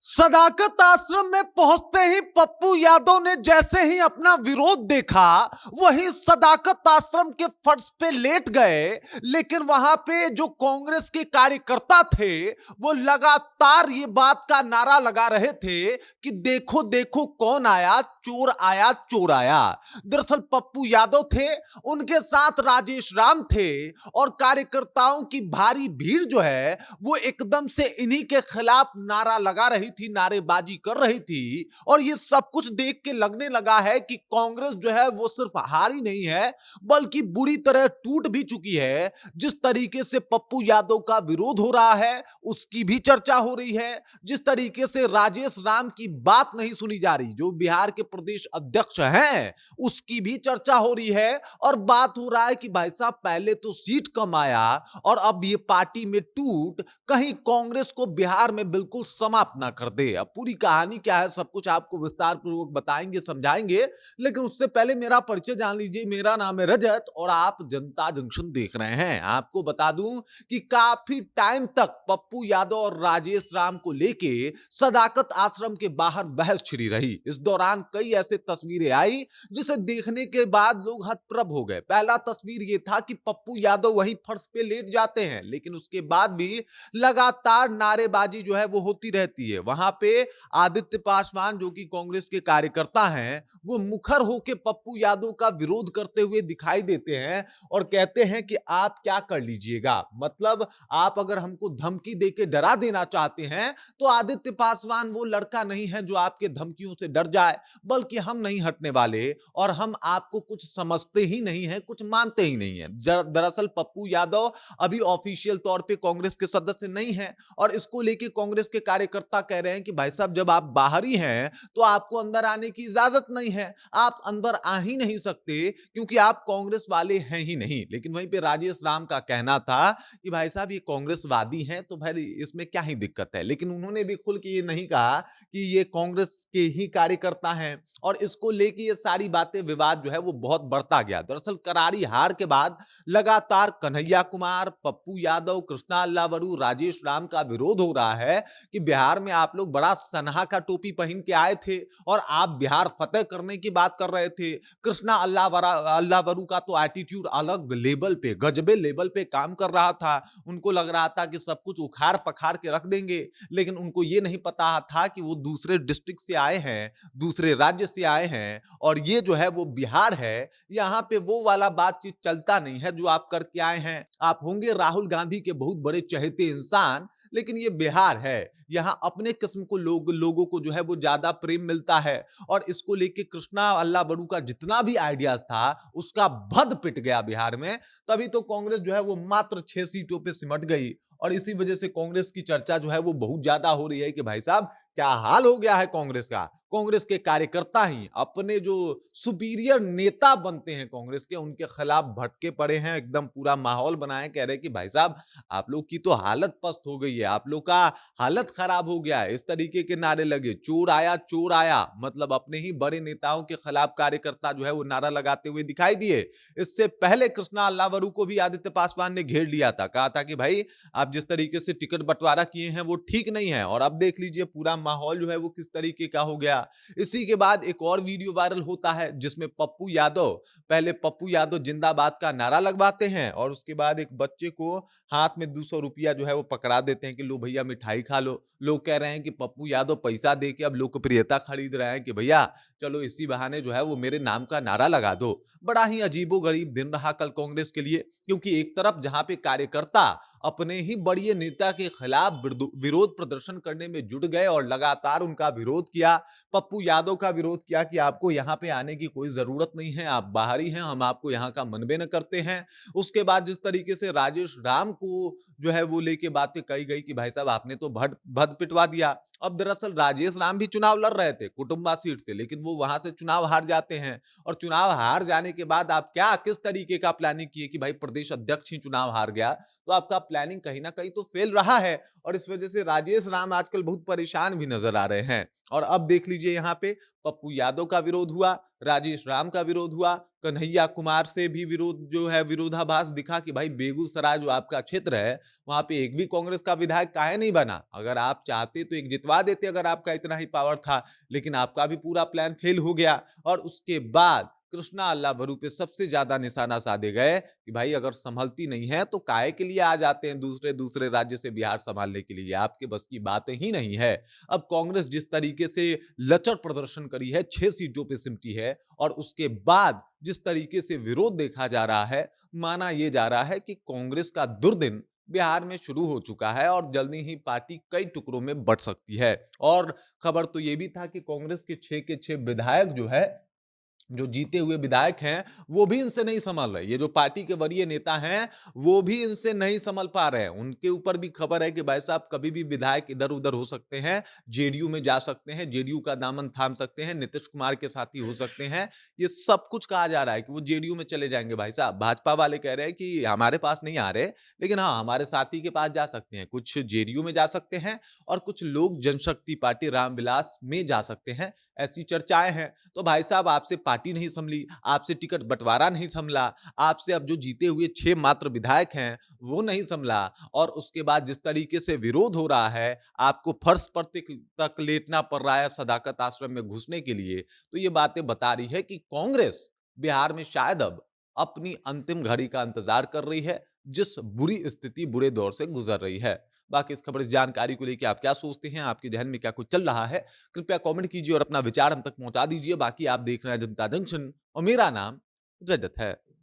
सदाकत आश्रम में पहुंचते ही पप्पू यादव ने जैसे ही अपना विरोध देखा, वही सदाकत आश्रम के फर्श पे लेट गए। लेकिन वहां पे जो कांग्रेस के कार्यकर्ता थे, वो लगातार ये बात का नारा लगा रहे थे कि देखो देखो कौन आया, चोर आया, चोर आया। दरअसल पप्पू यादव थे, उनके साथ राजेश राम थे और कार्यकर्ताओं की भारी भीड़ जो है वो एकदम से इन्हीं के खिलाफ नारा लगा रही थी, नारेबाजी कर रही थी। और ये सब कुछ देख के लगने लगा है कि कांग्रेस जो है वो सिर्फ हारी नहीं है, बल्कि बुरी तरह टूट भी चुकी है। जिस तरीके से पप्पू यादव का विरोध हो रहा है, उसकी भी चर्चा हो रही है। जिस तरीके से राजेश राम की बात नहीं सुनी जा रही, जो बिहार के प्रदेश अध्यक्ष हैं, उसकी भी चर्चा हो रही है। और बात हो रहा है कि भाई साहब पहले तो सीट कम आया और अब ये पार्टी में टूट कहीं कांग्रेस को बिहार में बिल्कुल समाप्त ना कर दे। अब पूरी कहानी क्या है, सब कुछ आपको विस्तार पूर्वक बताएंगे, समझाएंगे। लेकिन उससे पहले मेरा परिचय जान लीजिए। मेरा नाम है रजत और आप जनता जंक्शन देख रहे हैं। आपको बता दूं कि काफी टाइम तक पप्पू यादव और राजेश राम को लेके सदाकत आश्रम के बाहर बहस छिड़ी रही। इस दौरान कई ऐसे तस्वीरें आई जिसे देखने के बाद लोग हतप्रभ हो गए। पहला तस्वीर यह था कि पप्पू यादव वहीं फर्श पे लेट जाते हैं, लेकिन उसके बाद भी लगातार नारेबाजी जो है वो होती रहती है। वहां पे आदित्य पासवान जो कि कांग्रेस के कार्यकर्ता हैं, वो मुखर होकर पप्पू यादव का विरोध करते हुए दिखाई देते हैं और कहते हैं कि आप क्या कर लीजिएगा, मतलब आप अगर हमको धमकी देके डरा देना चाहते हैं तो आदित्य पासवान वो लड़का नहीं है जो आपके धमकियों से डर जाए, बल्कि हम नहीं हटने वाले और हम आपको कुछ समझते ही नहीं है, कुछ मानते ही नहीं है। दरअसल पप्पू यादव अभी ऑफिशियल तौर पे कांग्रेस के सदस्य नहीं है और इसको लेके कांग्रेस के कार्यकर्ता कह रहे हैं कि भाई साहब जब आप बाहरी हैं तो आपको अंदर आने की इजाजत नहीं है, आप अंदर आ ही नहीं सकते क्योंकि आप कांग्रेस वाले हैं ही नहीं। लेकिन वहीं पे राजेश राम का कहना था कि भाई साहब ये कांग्रेसवादी हैं तो भाई इसमें क्या ही दिक्कत है। लेकिन उन्होंने भी खुल के ये नहीं कहा कि ये कांग्रेस के ही कार्यकर्ता हैं और इसको लेके ये सारी बातें, विवाद जो है वो बहुत बढ़ता गया। दरअसल करारी हार के बाद लगातार कन्हैया कुमार, पप्पू यादव, कृष्णा अल्लावरू, राजेश राम का विरोध हो रहा है कि बिहार में आप लोग बड़ा सनहा का टोपी पहन के आए थे और आप बिहार फतेह करने की बात कर रहे थे। कृष्णा अल्लावरू का तो एटीट्यूड अलग लेवल पे, गजबे लेवल पे काम कर रहा था। उनको लग रहा था कि सब कुछ उखाड़ पखाड़ के रख देंगे, लेकिन उनको ये नहीं पता था कि वो दूसरे डिस्ट्रिक्ट से आए हैं, दूसरे राज्य से आए हैं और ये जो है वो बिहार है। यहां पे वो वाला बातचीत चलता नहीं है जो आप करके आए हैं। आप होंगे राहुल गांधी के बहुत बड़े चहेते इंसान, लेकिन ये बिहार है, यहां अपने किस्म को लोगों को जो है वो ज्यादा प्रेम मिलता है। और इसको लेके कृष्णा अल्लावरू का जितना भी आइडियाज था उसका भद पिट गया बिहार में। तभी तो कांग्रेस जो है वो मात्र 6 सीटों पे सिमट गई और इसी वजह से कांग्रेस की चर्चा जो है वो बहुत ज्यादा हो रही है कि भाई साहब क्या हाल हो गया है कांग्रेस का। कांग्रेस के कार्यकर्ता ही अपने जो सुपीरियर नेता बनते हैं कांग्रेस के, उनके खिलाफ भटके पड़े हैं, एकदम पूरा माहौल बनाए, कह रहे कि भाई साहब आप लोग की तो हालत पस्त हो गई है, आप लोग का हालत खराब हो गया है। इस तरीके के नारे लगे, चोर आया, मतलब अपने ही बड़े नेताओं के खिलाफ कार्यकर्ता जो है वो नारा लगाते हुए दिखाई दिए। इससे पहले कृष्णा अल्लावरू को भी आदित्य पासवान ने घेर लिया था, कहा था कि भाई आप जिस तरीके से टिकट बंटवारा किए हैं वो ठीक नहीं है। और अब देख लीजिए पूरा माहौल जो है वो किस तरीके का हो गया। इसी के बाद एक और वीडियो वायरल होता है जिसमें पप्पू यादव जिंदाबाद का नारा लगवाते हैं और उसके बाद एक बच्चे को हाथ में 200 रुपया जो है वो पकड़ा देते हैं कि लो भैया मिठाई खा लो। लोग कह रहे हैं कि पप्पू यादव पैसा दे के अब लोकप्रियता खरीद रहे हैं कि भैया चलो इसी बहाने जो है वो मेरे नाम का नारा लगा दो। बड़ा ही अजीबोगरीब दिन रहा कल कांग्रेस के लिए, क्योंकि एक तरफ जहां पे कार्यकर्ता अपने ही बड़े नेता के खिलाफ विरोध प्रदर्शन करने में जुट गए और लगातार उनका विरोध किया, पप्पू यादव का विरोध किया कि आपको यहाँ पे आने की कोई जरूरत नहीं है, आप बाहरी हैं, हम आपको यहाँ का मनबे न करते हैं। उसके बाद जिस तरीके से राजेश राम को जो है वो लेके बातें कही गई कि भाई साहब आपने तो भद पिटवा दिया। अब दरअसल राजेश राम भी चुनाव लड़ रहे थे कुटुंबा सीट से, लेकिन वो वहां से चुनाव हार जाते हैं और चुनाव हार जाने के बाद आप क्या किस तरीके का प्लानिंग किए कि भाई प्रदेश अध्यक्ष ही चुनाव हार गया, तो आपका प्लानिंग कहीं ना कहीं तो फेल रहा है। और इस वजह से राजेश राम आजकल बहुत परेशान भी नजर आ रहे हैं। और अब देख लीजिए यहाँ पे पप्पू यादव का विरोध हुआ, राजेश राम का विरोध हुआ, कन्हैया कुमार से भी विरोध जो है विरोधाभास दिखा कि भाई बेगूसराय जो आपका क्षेत्र है, वहां पे एक भी कांग्रेस का विधायक काहे नहीं बना? अगर आप चाहते तो एक जितवा देते, अगर आपका इतना ही पावर था, लेकिन आपका भी पूरा प्लान फेल हो गया। और उसके बाद कृष्णा अल्लाभरू पे सबसे ज्यादा निशाना साधे गए कि भाई अगर संभलती नहीं है तो काहे के लिए आ जाते हैं दूसरे दूसरे राज्य से बिहार संभालने के लिए, आपके बस की बातें ही नहीं है। अब कांग्रेस जिस तरीके से लचर प्रदर्शन करी है, 6 सीटों पे सिमटी है, और उसके बाद जिस तरीके से विरोध देखा जा रहा है, माना यह जा रहा है कि कांग्रेस का दुर्दिन बिहार में शुरू हो चुका है और जल्दी ही पार्टी कई टुकड़ों में बंट सकती है। और खबर तो यह भी था कि कांग्रेस के 6 के 6 विधायक जो है, जो जीते हुए विधायक हैं, वो भी इनसे नहीं संभल रहे। ये जो पार्टी के वरीय नेता हैं, वो भी इनसे नहीं संभल पा रहे हैं। उनके ऊपर भी खबर है कि भाई साहब कभी भी विधायक इधर-उधर हो सकते हैं, जेडीयू में जा सकते हैं, जेडीयू का दामन थाम सकते हैं, नीतीश कुमार के साथी हो सकते हैं। ये सब कुछ कहा जा रहा है कि वो जेडीयू में चले जाएंगे भाई साहब। भाजपा वाले कह रहे हैं कि हमारे पास नहीं आ रहे, लेकिन हाँ, हमारे साथी के पास जा सकते हैं। कुछ जेडीयू में जा सकते हैं और कुछ लोग जनशक्ति पार्टी रामविलास में जा सकते हैं, ऐसी चर्चाएं हैं। तो भाई साहब आपसे पार्टी नहीं संभली, आपसे टिकट बंटवारा नहीं संभला, आपसे अब जो जीते हुए 6 मात्र विधायक हैं वो नहीं संभला, और उसके बाद जिस तरीके से विरोध हो रहा है, आपको फर्श पर तक लेटना पड़ रहा है सदाकत आश्रम में घुसने के लिए, तो ये बातें बता रही है कि कांग्रेस बिहार में शायद अब अपनी अंतिम घड़ी का इंतजार कर रही है, जिस बुरी स्थिति बुरे दौर से गुजर रही है। बाकी इस खबर, इस जानकारी को लेकर आप क्या सोचते हैं, आपके जहन में क्या कुछ चल रहा है, कृपया कमेंट कीजिए और अपना विचार हम तक पहुंचा दीजिए। बाकी आप देख रहे हैं जनता जंक्शन और मेरा नाम रजत है।